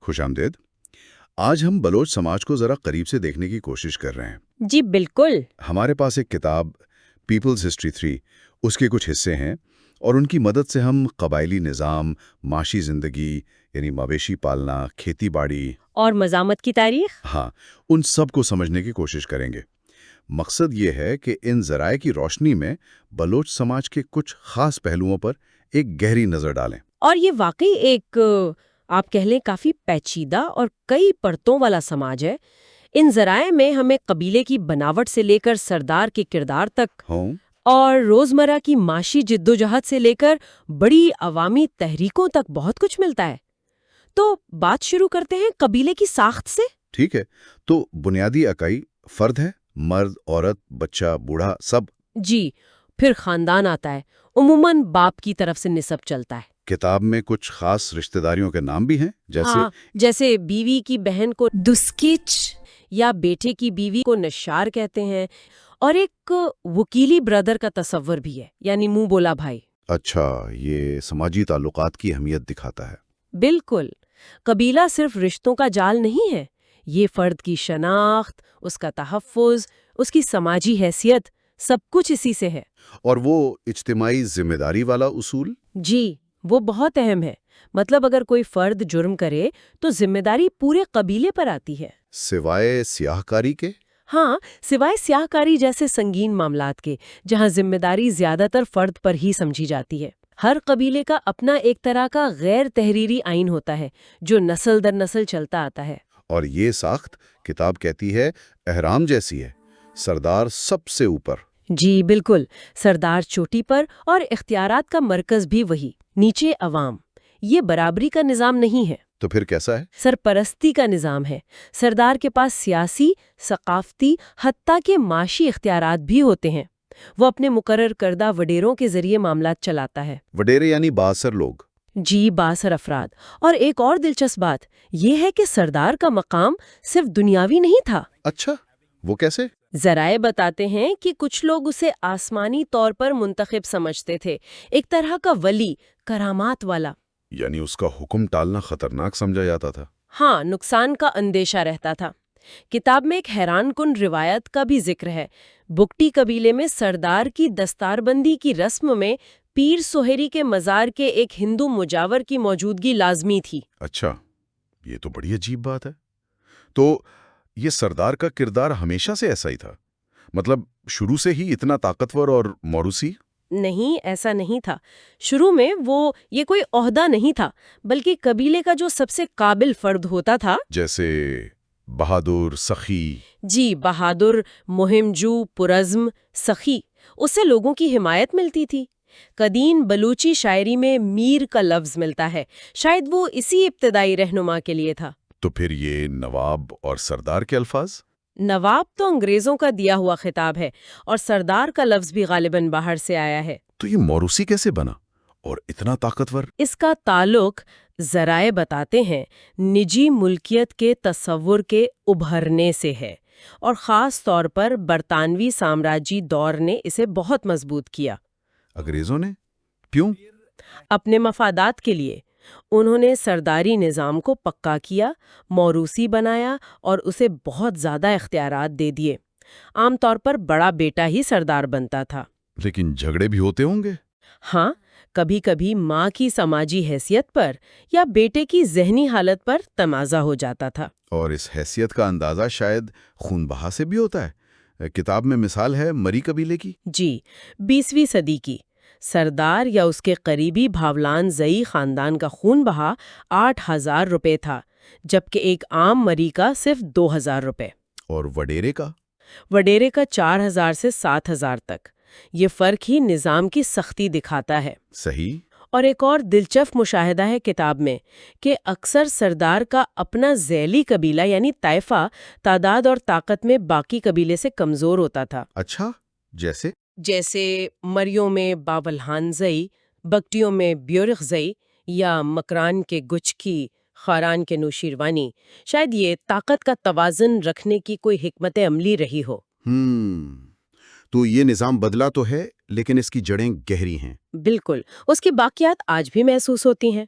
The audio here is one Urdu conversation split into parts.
خوش آمدید۔ آج ہم بلوچ سماج کو ذرا قریب سے دیکھنے کی کوشش کر رہے ہیں۔ جی بالکل۔ ہمارے پاس ایک کتاب پیپلز ہسٹری 3، اس کے کچھ حصے ہیں اور ان کی مدد سے ہم قبائلی نظام، معاشی زندگی یعنی مویشی پالنا، کھیتی باڑی اور مزاحمت کی تاریخ؟ ہاں، ان سب کو سمجھنے کی کوشش کریں گے۔ مقصد یہ ہے کہ ان ذرائع کی روشنی میں بلوچ سماج کے کچھ خاص پہلوؤں پر ایک گہری نظر ڈالیں۔ اور یہ واقعی ایک آپ کہہ لیں کافی پیچیدہ اور کئی پرتوں والا سماج ہے۔ ان ذرائع میں ہمیں قبیلے کی بناوٹ سے لے کر سردار کے کردار تک اور روزمرہ کی معاشی جدوجہد سے لے کر بڑی عوامی تحریکوں تک بہت کچھ ملتا ہے۔ تو بات شروع کرتے ہیں قبیلے کی ساخت سے۔ ٹھیک ہے، تو بنیادی اکائی فرد ہے، مرد، عورت، بچہ، بوڑھا، سب۔ جی، پھر خاندان آتا ہے، عموماً باپ کی طرف سے نسب چلتا ہے۔ کتاب میں کچھ خاص رشتہ داریوں کے نام بھی ہیں، جیسے بیوی کی بہن کو دسکچ یا بیٹے کی بیوی کو نشار کہتے ہیں، اور ایک وکیلی برادر کا تصور بھی ہے، یعنی منہ بولا بھائی۔ اچھا، یہ سماجی تعلقات کی اہمیت دکھاتا ہے۔ بالکل، قبیلہ صرف رشتوں کا جال نہیں ہے، یہ فرد کی شناخت، اس کا تحفظ، اس کی سماجی حیثیت، سب کچھ اسی سے ہے۔ اور وہ اجتماعی ذمہ داری والا اصول؟ جی، وہ بہت اہم ہے۔ مطلب اگر کوئی فرد جرم کرے تو ذمہ داری پورے قبیلے پر آتی ہے، سوائے سیاہ کاری کے؟ ہاں، سوائے سیاہ کاری جیسے سنگین معاملات کے، جہاں ذمہ داری زیادہ تر فرد پر ہی سمجھی جاتی ہے۔ ہر قبیلے کا اپنا ایک طرح کا غیر تحریری آئین ہوتا ہے جو نسل در نسل چلتا آتا ہے۔ اور یہ ساخت کتاب کہتی ہے اہرام جیسی ہے، سردار سب سے اوپر۔ جی بالکل، سردار چوٹی پر اور اختیارات کا مرکز بھی وہی، نیچے عوام۔ یہ برابری کا نظام نہیں ہے، تو پھر کیسا ہے؟ سرپرستی کا نظام ہے۔ سردار کے پاس سیاسی، ثقافتی، حتیٰ کہ معاشی اختیارات بھی ہوتے ہیں۔ وہ اپنے مقرر کردہ وڈیروں کے ذریعے معاملات چلاتا ہے۔ وڈیرے یعنی بااثر لوگ؟ جی، بااثر افراد۔ اور ایک اور دلچسپ بات یہ ہے کہ سردار کا مقام صرف دنیاوی نہیں تھا۔ اچھا، وہ کیسے؟ ذرائع بتاتے ہیں کہ کچھ لوگ اسے آسمانی طور پر منتخب سمجھتے تھے، ایک طرح کا ولی، کرامات والا۔ یعنی اس کا حکم ٹالنا خطرناک سمجھا جاتا تھا؟ ہاں، نقصان کا اندیشہ رہتا تھا۔ کتاب میں ایک حیران کن روایت کا بھی ذکر ہے۔ بگٹی قبیلے میں سردار کی دستار بندی کی رسم میں پیر سوہری کے مزار کے ایک ہندو مجاور کی موجودگی لازمی تھی۔ اچھا، یہ تو بڑی عجیب بات ہے۔ تو یہ سردار کا کردار ہمیشہ سے ایسا ہی تھا؟ مطلب شروع سے ہی اتنا طاقتور اور موروثی؟ نہیں، ایسا نہیں تھا۔ شروع میں وہ یہ کوئی عہدہ نہیں تھا، بلکہ قبیلے کا جو سب سے قابل فرد ہوتا تھا، جیسے بہادر، سخی۔ جی، بہادر، مہم جو، پرعزم، سخی، اس سے لوگوں کی حمایت ملتی تھی۔ قدیم بلوچی شاعری میں میر کا لفظ ملتا ہے، شاید وہ اسی ابتدائی رہنما کے لیے تھا۔ تو پھر یہ نواب اور سردار کے الفاظ؟ نواب تو انگریزوں کا دیا ہوا خطاب ہے، اور سردار کا لفظ بھی غالباً باہر سے آیا ہے۔ تو یہ موروثی کیسے بنا اور اتنا طاقتور؟ اس کا تعلق ذرائع بتاتے ہیں نجی ملکیت کے تصور کے ابھرنے سے ہے، اور خاص طور پر برطانوی سامراجی دور نے اسے بہت مضبوط کیا۔ انگریزوں نے؟ کیوں؟ اپنے مفادات کے لیے۔ انہوں نے سرداری نظام کو پکا کیا، موروثی بنایا اور اسے بہت زیادہ اختیارات دے دیے۔ عام طور پر بڑا بیٹا ہی سردار بنتا تھا۔ لیکن جھگڑے بھی ہوتے ہوں گے؟ ہاں، کبھی کبھی ماں کی سماجی حیثیت پر یا بیٹے کی ذہنی حالت پر تنازع ہو جاتا تھا۔ اور اس حیثیت کا اندازہ شاید خون بہا سے بھی ہوتا ہے۔ کتاب میں مثال ہے مری قبیلے کی؟ جی، 20ویں صدی کی۔ سردار یا اس کے قریبی بھاولان زئی خاندان کا خون بہا 8,000 روپے تھا، جبکہ ایک عام مری کا صرف 2,000 روپے۔ اور وڈیرے کا؟ وڈیرے کا 4,000 سے 7,000 تک۔ یہ فرق ہی نظام کی سختی دکھاتا ہے۔ صحیح۔ اور ایک اور دلچسپ مشاہدہ ہے کتاب میں کہ اکثر سردار کا اپنا ذیلی قبیلہ یعنی طائفہ تعداد اور طاقت میں باقی قبیلے سے کمزور ہوتا تھا۔ اچھا، جیسے مریوں میں باولہان زئی، بگٹیوں میں بیورخ زئی، یا مکران کے گچکی، خاران کے نوشیروانی۔ شاید یہ طاقت کا توازن رکھنے کی کوئی حکمت عملی رہی ہو۔ تو یہ نظام بدلا تو ہے، لیکن اس کی جڑیں گہری ہیں۔ بالکل، اس کی باقیات آج بھی محسوس ہوتی ہیں۔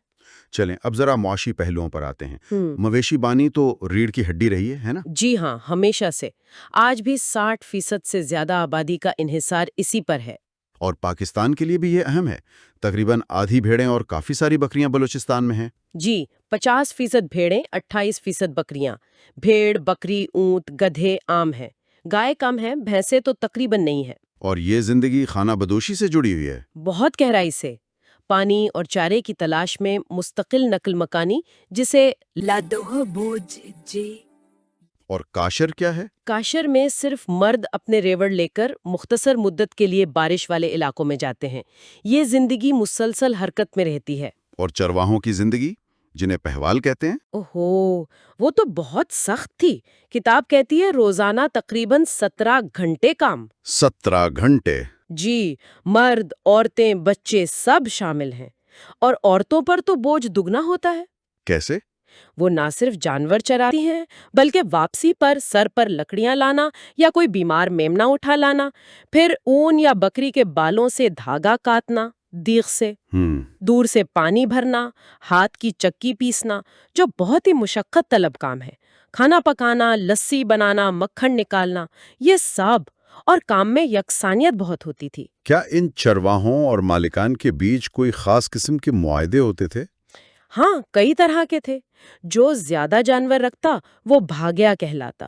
چلیں اب ذرا معاشی پہلوؤں پر آتے ہیں۔ ہوں مویشی بانی تو ریڑھ کی ہڈی رہی ہے نا؟ جی ہاں، ہمیشہ سے آج بھی 60% سے زیادہ آبادی کا انحصار اسی پر ہے۔ اور پاکستان کے لیے بھی یہ اہم ہے۔ تقریباً آدھی بھیڑیں اور کافی ساری بکریاں بلوچستان میں ہیں۔ جی، 50% بھیڑیں، 28% بکریاں۔ بھیڑ، بکری، اونٹ، گدھے عام ہیں۔ گائے کم ہے، بھینسیں تو تقریباً نہیں ہے۔ اور یہ زندگی خانہ بدوشی سے جڑی ہوئی ہے۔ بہت گہرائی سے پانی اور چارے کی تلاش میں مستقل نقل مکانی، جسے لادوہ بوجھ جی۔ اور کاشر کیا ہے؟ کاشر میں صرف مرد اپنے ریوڑ لے کر مختصر مدت کے لیے بارش والے علاقوں میں جاتے ہیں۔ یہ زندگی مسلسل حرکت میں رہتی ہے۔ اور چرواہوں کی زندگی جنہیں پہوال کہتے ہیں؟ اوہو، وہ تو بہت سخت تھی۔ کتاب کہتی ہے روزانہ تقریباً 17 گھنٹے کام۔ 17 گھنٹے؟ جی، مرد، عورتیں، بچے سب شامل ہیں۔ اور عورتوں پر تو بوجھ دگنا ہوتا ہے۔ کیسے؟ وہ نہ صرف جانور چراتی ہیں بلکہ واپسی پر سر پر لکڑیاں لانا یا کوئی بیمار میمنا اٹھا لانا، پھر اون یا بکری کے بالوں سے دھاگا کاٹنا دیغ سے، دور سے پانی بھرنا، ہاتھ کی چکی پیسنا، جو بہت ہی مشقت طلب کام ہے۔ کھانا پکانا، لسی بنانا، مکھن نکالنا، یہ سب، اور کام میں یکسانیت بہت ہوتی تھی۔ کیا ان چرواہوں اور مالکان کے بیچ کوئی خاص قسم کے معاہدے ہوتے تھے؟ ہاں، کئی طرح کے تھے۔ جو زیادہ جانور رکھتا وہ بھاگیا کہلاتا۔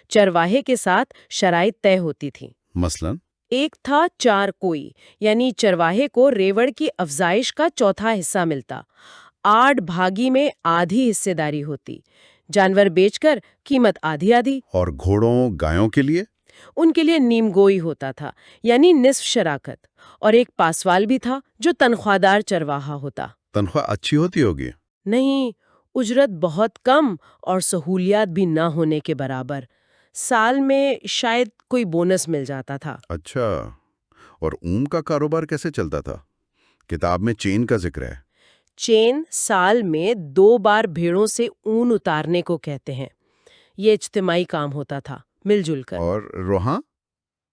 چرواہے کے ساتھ شرائط طے ہوتی تھی۔ مثلاً؟ ایک تھا چار کوئی، یعنی چرواہے کو ریوڑ کی افزائش کا چوتھا حصہ ملتا۔ آڑ بھاگی میں آدھی حصے داری ہوتی۔ جانور بیچ کر قیمت آدھی آدھی۔ اور گھوڑوں گایوں کے لیے؟ ان کے لیے نیم گوئی ہوتا تھا، یعنی نصف شراکت۔ اور ایک پاسوال بھی تھا جو تنخواہ دار چرواہا ہوتا۔ تنخواہ اچھی ہوتی ہوگی؟ نہیں، اجرت بہت کم اور سہولیات بھی نہ ہونے کے برابر۔ سال میں شاید کوئی بونس مل جاتا تھا۔ اچھا، اور اون کا کاروبار کیسے چلتا تھا؟ کتاب میں چین کا ذکر ہے۔ چین سال میں 2 بار بھیڑوں سے اون اتارنے کو کہتے ہیں۔ یہ اجتماعی کام ہوتا تھا، مل جل کر۔ اور روحاں؟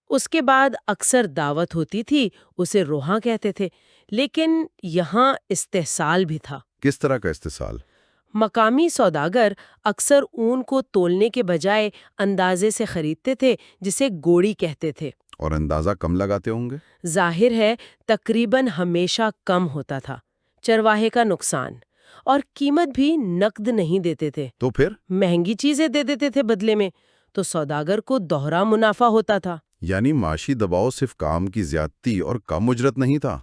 اس کے بعد اکثر دعوت ہوتی تھی، اسے روحاں کہتے تھے۔ لیکن یہاں استحصال بھی تھا۔ کس طرح کا استحصال؟ مقامی سوداگر اکثر اون کو تولنے کے بجائے اندازے سے خریدتے تھے، جسے گوڑی کہتے تھے۔ اور اندازہ کم لگاتے ہوں گے؟ ظاہر ہے تقریباً ہمیشہ کم ہوتا تھا۔ چرواہے کا نقصان، اور قیمت بھی نقد نہیں دیتے تھے، تو پھر؟ مہنگی چیزیں دے دیتے تھے بدلے میں، تو سوداگر کو دوہرا منافع ہوتا تھا۔ یعنی معاشی دباؤ صرف کام کی زیادتی اور کم اجرت نہیں تھا؟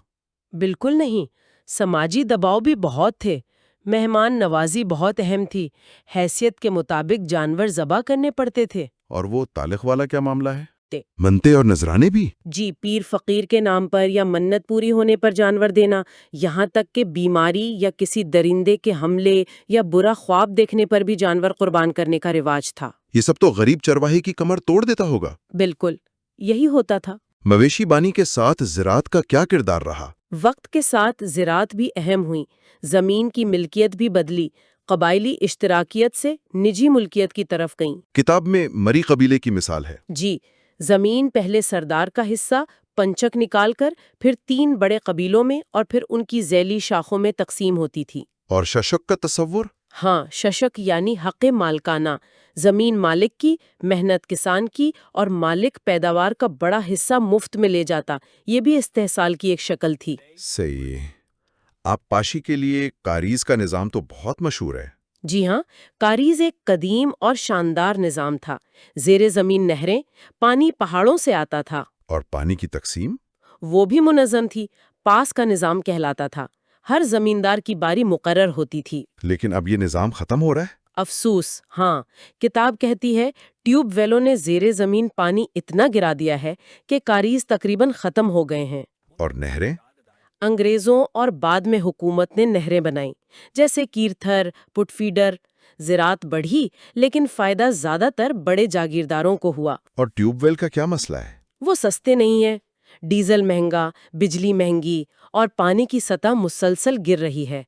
بالکل نہیں، سماجی دباؤ بھی بہت تھے۔ مہمان نوازی بہت اہم تھی، حیثیت کے مطابق جانور ذبح کرنے پڑتے تھے۔ اور وہ تالخ والا کیا معاملہ ہے؟ منتے اور نذرانے بھی؟ جی، پیر فقیر کے نام پر یا منت پوری ہونے پر جانور دینا، یہاں تک کہ بیماری یا کسی درندے کے حملے یا برا خواب دیکھنے پر بھی جانور قربان کرنے کا رواج تھا۔ یہ سب تو غریب چرواہے کی کمر توڑ دیتا ہوگا۔ بالکل، یہی ہوتا تھا۔ مویشی بانی کے ساتھ زراعت کا کیا کردار رہا؟ وقت کے ساتھ زراعت بھی اہم ہوئی، زمین کی ملکیت بھی بدلی، قبائلی اشتراکیت سے نجی ملکیت کی طرف گئیں۔ کتاب میں مری قبیلے کی مثال ہے۔ جی، زمین پہلے سردار کا حصہ پنچک نکال کر پھر 3 بڑے قبیلوں میں اور پھر ان کی ذیلی شاخوں میں تقسیم ہوتی تھی۔ اور ششک کا تصور؟ ہاں، ششک یعنی حق مالکانہ، زمین مالک کی، محنت کسان کی، اور مالک پیداوار کا بڑا حصہ مفت میں لے جاتا۔ یہ بھی استحصال کی ایک شکل تھی۔ صحیح۔ آپ پاشی کے لیے کاریز کا نظام تو بہت مشہور ہے۔ جی ہاں، کاریز ایک قدیم اور شاندار نظام تھا۔ زیر زمین نہریں، پانی پہاڑوں سے آتا تھا۔ اور پانی کی تقسیم؟ وہ بھی منظم تھی، پاس کا نظام کہلاتا تھا۔ ہر زمیندار کی باری مقرر ہوتی تھی۔ لیکن اب یہ نظام ختم ہو رہا ہے۔ افسوس، ہاں۔ کتاب کہتی ہے ٹیوب ویلوں نے زیر زمین پانی اتنا گرا دیا ہے کہ کاریز تقریباً ختم ہو گئے ہیں۔ اور نہریں؟ انگریزوں اور بعد میں حکومت نے نہریں بنائیں، جیسے کیرتھر، پٹ فیڈر۔ زراعت بڑھی، لیکن فائدہ زیادہ تر بڑے جاگیرداروں کو ہوا۔ اور ٹیوب ویل کا کیا مسئلہ ہے؟ وہ سستے نہیں ہیں، ڈیزل مہنگا، بجلی مہنگی، اور پانی کی سطح مسلسل گر رہی ہے۔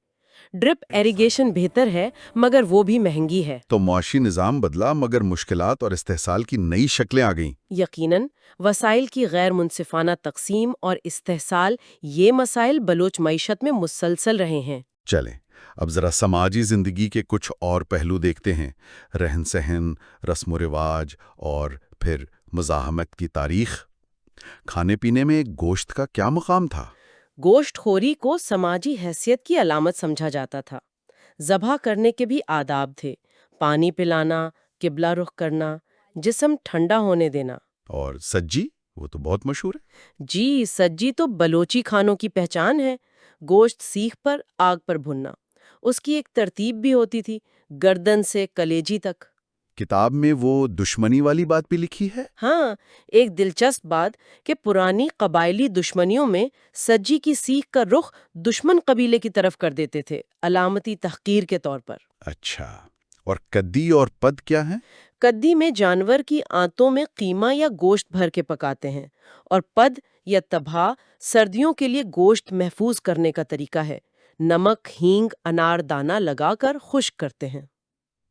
ڈرپ ایریگیشن بہتر ہے، مگر وہ بھی مہنگی ہے۔ تو معاشی نظام بدلا مگر مشکلات اور استحصال کی نئی شکلیں آ گئیں۔ یقیناً، وسائل کی غیر منصفانہ تقسیم اور استحصال، یہ مسائل بلوچ معیشت میں مسلسل رہے ہیں۔ چلیں اب ذرا سماجی زندگی کے کچھ اور پہلو دیکھتے ہیں، رہن سہن، رسم و رواج اور پھر مزاحمت کی تاریخ۔ کھانے پینے میں گوشت کا کیا مقام تھا؟ گوشت خوری کو سماجی حیثیت کی علامت سمجھا جاتا تھا۔ ذبح کرنے کے بھی آداب تھے، پانی پلانا، قبلہ رخ کرنا، جسم ٹھنڈا ہونے دینا۔ اور سجی، وہ تو بہت مشہور ہے۔ جی، سجی تو بلوچی کھانوں کی پہچان ہے۔ گوشت سیخ پر آگ پر بھوننا، اس کی ایک ترتیب بھی ہوتی تھی، گردن سے کلیجی تک۔ کتاب میں وہ دشمنی والی بات بھی لکھی ہے؟ ہاں، ایک دلچسپ بات کہ پرانی قبائلی دشمنیوں میں سجی کی سیخ کا رخ دشمن قبیلے کی طرف کر دیتے تھے، علامتی تحقیر کے طور پر۔ اچھا، اور کدی اور پد کیا ہیں؟ کدی میں جانور کی آنتوں میں قیمہ یا گوشت بھر کے پکاتے ہیں، اور پد یا تبھا سردیوں کے لیے گوشت محفوظ کرنے کا طریقہ ہے۔ نمک، ہینگ، انار دانہ لگا کر خشک کرتے ہیں۔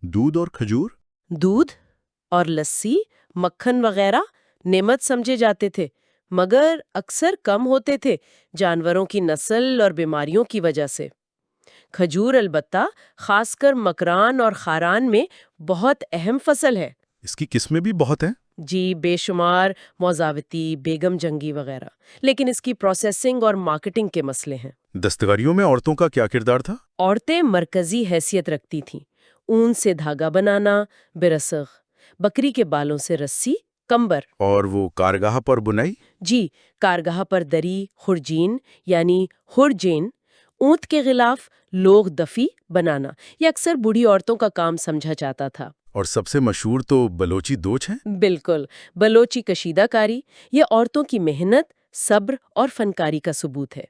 دودھ اور کھجور؟ دودھ اور لسی، مکھن وغیرہ نعمت سمجھے جاتے تھے، مگر اکثر کم ہوتے تھے جانوروں کی نسل اور بیماریوں کی وجہ سے۔ کھجور البتہ خاص کر مکران اور خاران میں بہت اہم فصل ہے۔ اس کی قسمیں بھی بہت ہیں۔ جی، بے شمار، موزاوتی، بیگم جنگی وغیرہ، لیکن اس کی پروسیسنگ اور مارکیٹنگ کے مسئلے ہیں۔ دستکاریوں میں عورتوں کا کیا کردار تھا؟ عورتیں مرکزی حیثیت رکھتی تھیں۔ اون سے دھاگا بنانا، برسغ، بکری کے بالوں سے رسی، کمبر۔ اور وہ کارگاہ پر بنائی؟ جی، کارگاہ پر دری، خرجین یعنی خرجین، اونٹ کے غلاف لوگ دفی بنانا، یہ اکثر بوڑھی عورتوں کا کام سمجھا جاتا تھا۔ اور سب سے مشہور تو بلوچی دوچ ہیں؟ بالکل، بلوچی کشیدہ کاری یہ عورتوں کی محنت، صبر اور فنکاری کا ثبوت ہے۔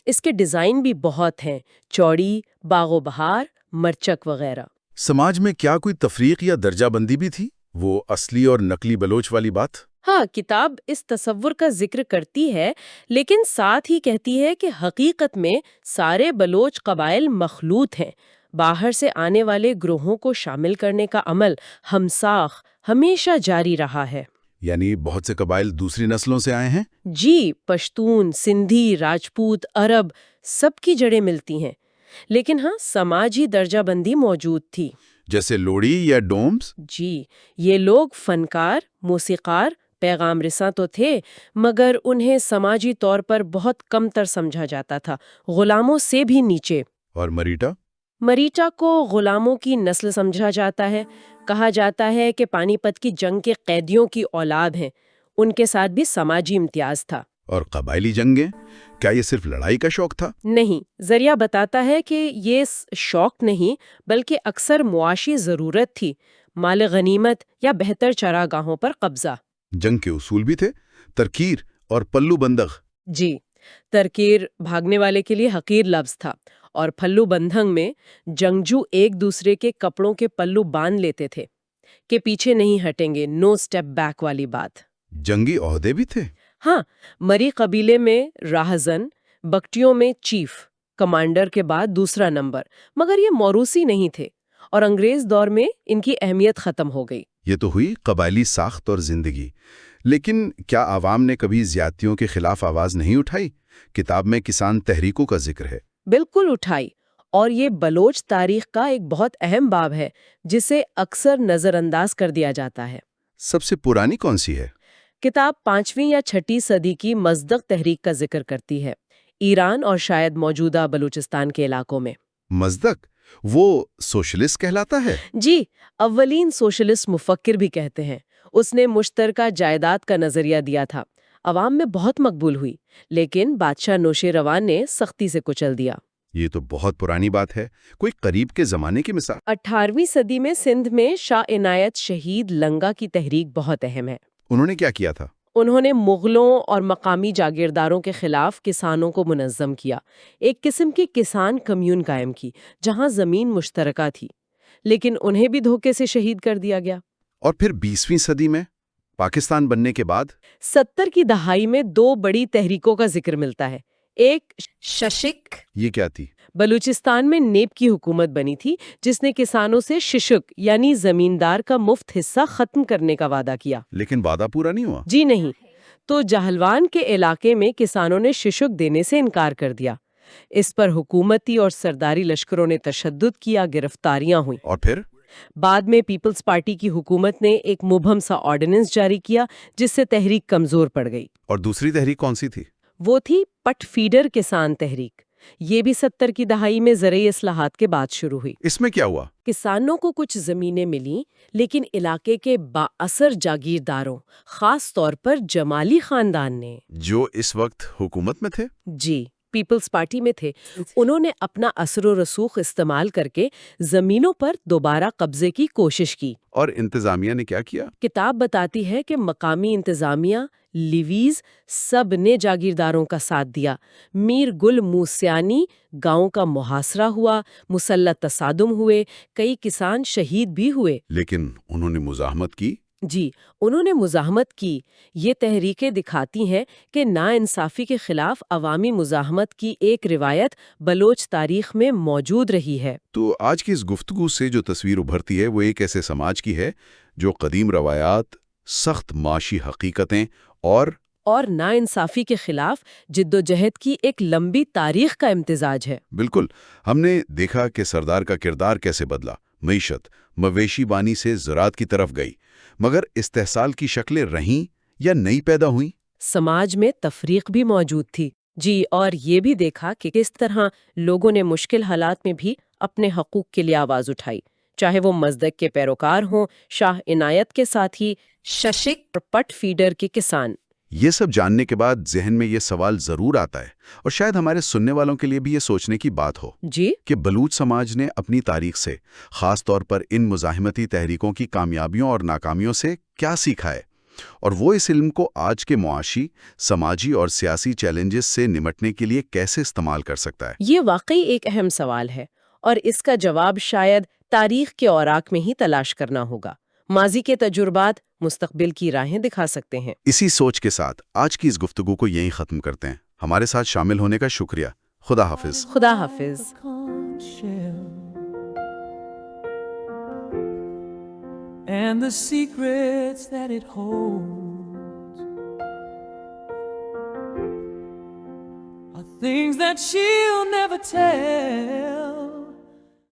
اس کے ڈیزائن بھی بہت ہیں، چوڑی، باغ و بہار، مرچک وغیرہ۔ سماج میں کیا کوئی تفریق یا درجہ بندی بھی تھی؟ وہ اصلی اور نقلی بلوچ والی بات؟ ہاں، کتاب اس تصور کا ذکر کرتی ہے، لیکن ساتھ ہی کہتی ہے کہ حقیقت میں سارے بلوچ قبائل مخلوط ہیں۔ باہر سے آنے والے گروہوں کو شامل کرنے کا عمل ہمساخ ہمیشہ جاری رہا ہے۔ یعنی بہت سے قبائل دوسری نسلوں سے آئے ہیں؟ جی، پشتون، سندھی، راجپوت، عرب، سب کی جڑیں ملتی ہیں، لیکن ہاں سماجی درجہ بندی موجود تھی۔ جیسے لوڑی یا ڈومز؟ جی، یہ لوگ فنکار، موسیقار، پیغام رساں تو تھے، مگر انہیں سماجی طور پر بہت کم تر سمجھا جاتا تھا، غلاموں سے بھی نیچے۔ اور مریٹا؟ مریٹا کو غلاموں کی نسل سمجھا جاتا ہے، کہا جاتا ہے کہ پانی پت کی جنگ کے قیدیوں کی اولاد ہیں، ان کے ساتھ بھی سماجی امتیاز تھا۔ اور قبائلی جنگیں، کیا یہ صرف لڑائی کا شوق تھا؟ نہیں، ذریعہ بتاتا ہے کہ یہ شوق نہیں بلکہ اکثر معاشی ضرورت تھی، مال غنیمت یا بہتر چراگاہوں پر قبضہ۔ جنگ کے اصول بھی تھے، ترکیر اور پلو بندغ۔ جی، ترکیر بھاگنے والے کے لیے حقیر لفظ تھا، اور پھلو بندھنگ میں جنگجو ایک دوسرے کے کپڑوں کے پلو باندھ لیتے تھے کہ پیچھے نہیں ہٹیں گے، نو سٹیپ بیک والی بات۔ جنگی عہدے بھی تھے؟ ہاں، مری قبیلے میں راہزن، بکٹیوں میں چیف، کمانڈر کے بعد دوسرا نمبر، مگر یہ موروثی نہیں تھے، اور انگریز دور میں ان کی اہمیت ختم ہو گئی۔ یہ تو ہوئی قبائلی ساخت اور زندگی، لیکن کیا عوام نے کبھی زیادتیوں کے خلاف آواز نہیں اٹھائی؟ کتاب میں کسان تحریکوں کا ذکر ہے۔ بالکل اٹھائی، اور یہ بلوچ تاریخ کا ایک بہت اہم باب ہے جسے اکثر نظر انداز کر دیا جاتا ہے۔ سب سے پرانی کون سی ہے؟ کتاب 5ویں یا 6 صدی کی مزدق تحریک کا ذکر کرتی ہے، ایران اور شاید موجودہ بلوچستان کے علاقوں میں۔ مزدق وہ سوشلسٹ کہلاتا ہے؟ جی، اولین سوشلسٹ مفکر بھی کہتے ہیں۔ اس نے مشترکہ جائیداد کا نظریہ دیا تھا، عوام میں بہت مقبول ہوئی، لیکن بادشاہ نوشیروان نے سختی سے کچل دیا۔ یہ تو بہت پرانی بات ہے، کوئی قریب کے زمانے کی مثال؟ 18ویں صدی میں سندھ میں شاہ عنایت شہید لنگا کی تحریک بہت اہم ہے۔ انہوں نے کیا کیا تھا؟ انہوں نے مغلوں اور مقامی جاگیرداروں کے خلاف کسانوں کو منظم کیا، ایک قسم کی کسان کمیون قائم کی جہاں زمین مشترکہ تھی، لیکن انہیں بھی دھوکے سے شہید کر دیا گیا۔ اور پھر 20ویں صدی میں پاکستان بننے کے بعد 70 کی دہائی میں 2 بڑی تحریکوں کا ذکر ملتا ہے۔ ایک ششک، یہ کیا تھی؟ بلوچستان میں نیب کی حکومت بنی تھی جس نے کسانوں سے ششک یعنی زمیندار کا مفت حصہ ختم کرنے کا وعدہ کیا۔ لیکن وعدہ پورا نہیں ہوا؟ جی نہیں، تو جہلوان کے علاقے میں کسانوں نے ششک دینے سے انکار کر دیا۔ اس پر حکومتی اور سرداری لشکروں نے تشدد کیا، گرفتاریاں ہوئیں۔ اور پھر بعد میں پیپلز پارٹی کی حکومت نے ایک مبہم سا آرڈیننس جاری کیا جس سے تحریک کمزور پڑ گئی۔ اور دوسری تحریک کون سی تھی؟ وہ تھی پٹ فیڈر کسان تحریک۔ یہ بھی 70 کی دہائی میں زرعی اصلاحات کے بعد شروع ہوئی۔ اس میں کیا ہوا؟ کسانوں کو کچھ زمینیں ملیں، لیکن علاقے کے بااثر جاگیرداروں، خاص طور پر جمالی خاندان نے، جو اس وقت حکومت میں تھے؟ جی پیپلز پارٹی میں تھے، انہوں نے اپنا اثر و رسوخ استعمال کر کے زمینوں پر دوبارہ قبضے کی کوشش کی۔ اور انتظامیہ نے کیا کیا؟ کتاب بتاتی ہے کہ مقامی انتظامیہ، لیویز، سب نے جاگیرداروں کا ساتھ دیا۔ میر گل موسیانی گاؤں کا محاصرہ ہوا، مسلح تصادم ہوئے، کئی کسان شہید بھی ہوئے۔ لیکن انہوں نے مزاحمت کی؟ جی انہوں نے مزاحمت کی۔ یہ تحریکیں دکھاتی ہیں کہ ناانصافی کے خلاف عوامی مزاحمت کی ایک روایت بلوچ تاریخ میں موجود رہی ہے۔ تو آج کی اس گفتگو سے جو تصویر ابھرتی ہے وہ ایک ایسے سماج کی ہے جو قدیم روایات، سخت معاشی حقیقتیں اور ناانصافی کے خلاف جد و جہد کی ایک لمبی تاریخ کا امتزاج ہے۔ بالکل، ہم نے دیکھا کہ سردار کا کردار کیسے بدلا، معیشت مویشی بانی سے زراعت کی طرف گئی، مگر استحصال کی شکلیں رہیں یا نئی پیدا ہوئیں؟ سماج میں تفریق بھی موجود تھی۔ جی اور یہ بھی دیکھا کہ کس طرح لوگوں نے مشکل حالات میں بھی اپنے حقوق کے لیے آواز اٹھائی، چاہے وہ مزدک کے پیروکار ہوں، شاہ عنایت کے ساتھی، ششک اور پٹ فیڈر کے کسان۔ یہ سب جاننے کے بعد ذہن میں یہ سوال ضرور آتا ہے، اور شاید ہمارے سننے والوں کے لیے بھی یہ سوچنے کی بات ہو جی کہ بلوچ سماج نے اپنی تاریخ سے، خاص طور پر ان مزاحمتی تحریکوں کی کامیابیوں اور ناکامیوں سے کیا سیکھا ہے، اور وہ اس علم کو آج کے معاشی، سماجی اور سیاسی چیلنجز سے نمٹنے کے لیے کیسے استعمال کر سکتا ہے۔ یہ واقعی ایک اہم سوال ہے، اور اس کا جواب شاید تاریخ کے اوراق میں ہی تلاش کرنا ہوگا۔ ماضی کے تجربات مستقبل کی راہیں دکھا سکتے ہیں۔ اسی سوچ کے ساتھ آج کی اس گفتگو کو یہیں ختم کرتے ہیں۔ ہمارے ساتھ شامل ہونے کا شکریہ۔ خدا حافظ۔ خدا حافظ۔ And the secrets that it holds are things that she'll never tell.